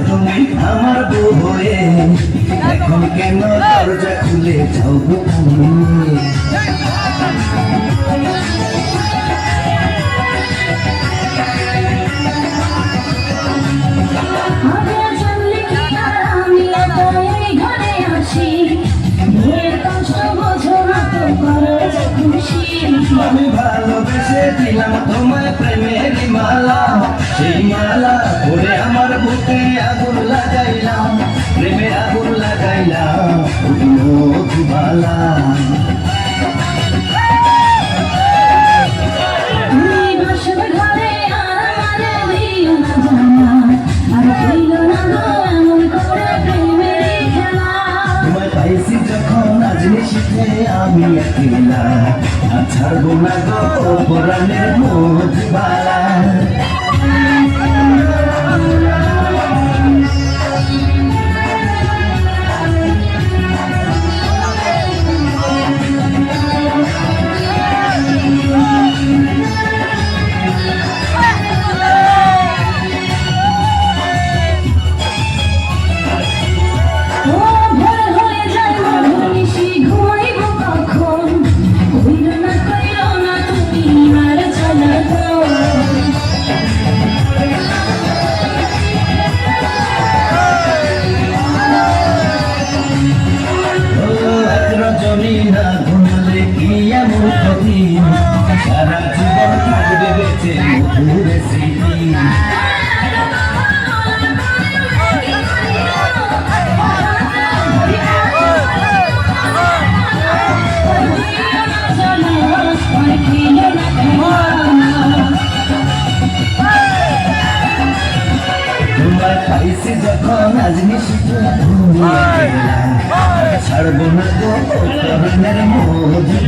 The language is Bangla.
তুমি আমার বউ হয়ে এখন কেন দরজা খুলে যাও আমি ভালোবেসে দিলাম তোমায় প্রেমের মালা, সেই মালা পরে আমার বুকে আগুন লাগাইলাম, প্রেমে আগুন লাগাইলাম মধুবালা। তোমায় পাইছি যখন আজ নিশিতে আমি একলা, আর ছাড়বো না গো পরাণের মধুবালা। না ঘুমলে কি এমন ক্ষতি, সারা জীবন থাকবে বেঁচে মধুর স্মৃতি। তোমায় পাইছি যখন আজ নিশিতে ছাড়বো না গো পরাণের মধু।